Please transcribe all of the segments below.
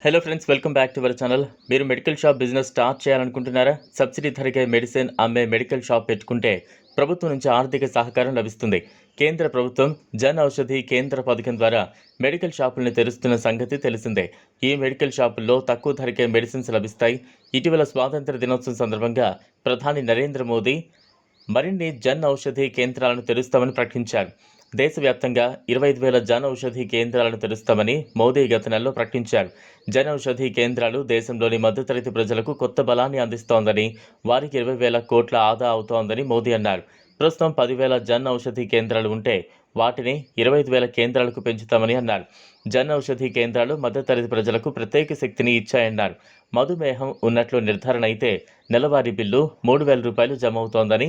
Hello friends, welcome back to our channel. మీరు medical shop business start చేయాలనుకుంటున్నారా? Subsidy ధరకే medicine అమ్మే medical shop పెట్టుకుంటే ప్రభుత్వం నుంచి ఆర్థిక సహకారం లభిస్తుంది. కేంద్ర ప్రభుత్వం జన్ ఔషధి కేంద్ర పథకం ద్వారా మెడికల్ షాపులను తెరుస్తున్న సంగతి తెలిసిందే. ఈ మెడికల్ షాపుల్లో తక్కువ ధరకే మెడిసిన్స్ లభిస్తాయి. ఇటీవల స్వాతంత్ర దినోత్సవం సందర్భంగా ప్రధాని నరేంద్ర మోదీ మరిన్ని జన్ ఔషధి కేంద్రాలను తెరుస్తామని ప్రకటించారు. దేశవ్యాప్తంగా 25,000 జన్ ఔషధి కేంద్రాలను తెరుస్తామని మోదీ గత నెలలో ప్రకటించారు. జన్ ఔషధి కేంద్రాలు దేశంలోని మధ్యతరగతి ప్రజలకు కొత్త బలాన్ని అందిస్తోందని, వారికి 20,000 కోట్ల ఆదా అవుతోందని మోదీ అన్నారు. ప్రస్తుతం 10,000 జన్ ఔషధి కేంద్రాలు ఉంటే వాటిని 25,000 కేంద్రాలకు పెంచుతామని అన్నారు. జన్ ఔషధి కేంద్రాలు మధ్యతరగతి ప్రజలకు ప్రత్యేక శక్తిని ఇచ్చాయన్నారు. మధుమేహం ఉన్నట్లు నిర్ధారణ అయితే నెలవారీ బిల్లు 3,000 రూపాయలు జమ అవుతోందని,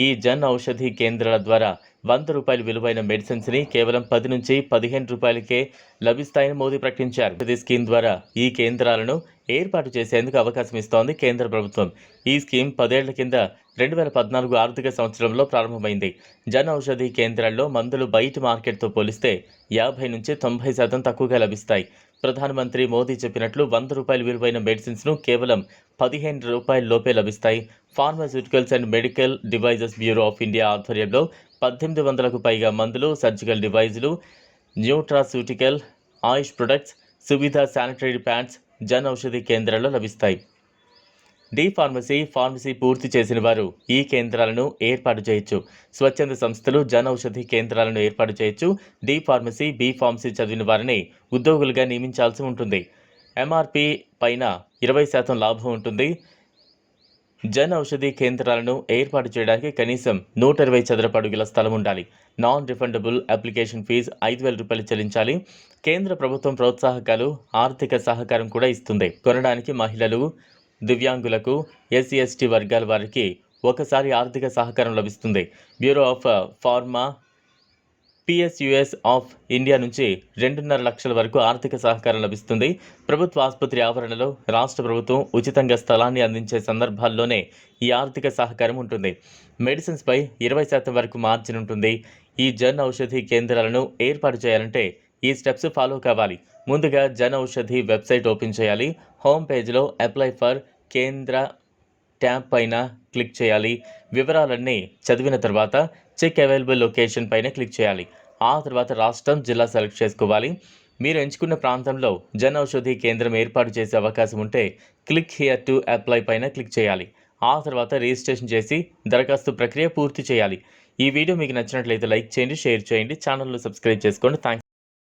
ఈ జన్ ఔషధి కేంద్రాల ద్వారా 100 రూపాయల విలువైన మెడిసిన్స్ని కేవలం 10 నుంచి 15 రూపాయలకే లభిస్తాయని మోదీ ప్రకటించారు. ఈ స్కీమ్ ద్వారా ఈ కేంద్రాలను ఏర్పాటు చేసేందుకు అవకాశం ఇస్తోంది కేంద్ర ప్రభుత్వం. ఈ స్కీమ్ 10 ఏళ్ల కింద 2014 ఆర్థిక సంవత్సరంలో ప్రారంభమైంది. జన్ ఔషధి కేంద్రాల్లో మందులు బయటి మార్కెట్తో పోలిస్తే 50 నుంచి 90% తక్కువగా లభిస్తాయి. ప్రధానమంత్రి మోదీ చెప్పినట్లు 100 రూపాయల విలువైన మెడిసిన్స్ను కేవలం 15 రూపాయల లోపే లభిస్తాయి. Pharmaceuticals and medical devices bureau of India ఆధ్వర్యంలో 1800కు పైగా మందులు, సర్జికల్ డివైజులు, nutraceutical, AYUSH products, Suvidha sanitary pads Jan Aushadhi కేంద్రాల్లో లభిస్తాయి. డి ఫార్మసీ పూర్తి చేసిన వారు ఈ కేంద్రాలను ఏర్పాటు చేయొచ్చు. స్వచ్ఛంద సంస్థలు జన్ ఔషధి కేంద్రాలను ఏర్పాటు చేయొచ్చు. డి ఫార్మసీ, బి ఫార్మసీ చదివిన వారిని ఉద్యోగులుగా నియమించాల్సి ఉంటుంది. ఎంఆర్పి పైన 20% లాభం ఉంటుంది. జన్ ఔషధి కేంద్రాలను ఏర్పాటు చేయడానికి కనీసం 120 చదరపు అడుగుల స్థలం ఉండాలి. నాన్ రిఫండబుల్ అప్లికేషన్ ఫీజు 5,000 రూపాయలు చెల్లించాలి. కేంద్ర ప్రభుత్వం ప్రోత్సాహకాలు, ఆర్థిక సహకారం కూడా ఇస్తుంది. కొనడానికి మహిళలు, దివ్యాంగులకు, ఎస్సీ ఎస్టీ వర్గాల వారికి ఒకసారి ఆర్థిక సహకారం లభిస్తుంది. Bureau of pharma PSUs of India నుంచి 2.5 లక్షల వరకు ఆర్థిక సహకారం లభిస్తుంది. ప్రభుత్వ ఆసుపత్రి ఆవరణలో రాష్ట్ర ప్రభుత్వం ఉచితంగా స్థలాన్ని అందించే సందర్భాల్లోనే ఈ ఆర్థిక సహకారం ఉంటుంది. మెడిసిన్స్పై 20% వరకు మార్జిన్ ఉంటుంది. ఈ జన్ ఔషధి కేంద్రాలను ఏర్పాటు చేయాలంటే ఈ స్టెప్స్ ఫాలో కావాలి. ముందుగా జన్ ఔషధి వెబ్సైట్ ఓపెన్ చేయాలి. హోమ్ పేజ్లో అప్లై ఫర్ కేంద్ర ట్యాబ్ పైన క్లిక్ చేయాలి. వివరాలన్నీ చదివిన తర్వాత చెక్ అవైలబుల్ లొకేషన్ పైన క్లిక్ చేయాలి. ఆ తర్వాత రాష్ట్రం, జిల్లా సెలెక్ట్ చేసుకోవాలి. మీరు ఎంచుకున్న ప్రాంతంలో జన్ ఔషధి కేంద్రం ఏర్పాటు చేసే అవకాశం ఉంటే క్లిక్ హియర్ టు అప్లై పైన క్లిక్ చేయాలి. ఆ తర్వాత రిజిస్ట్రేషన్ చేసి దరఖాస్తు ప్రక్రియ పూర్తి చేయాలి. ఈ వీడియో మీకు నచ్చినట్లయితే లైక్ చేయండి, షేర్ చేయండి, ఛానల్ను సబ్స్క్రైబ్ చేసుకోండి. థ్యాంక్స్.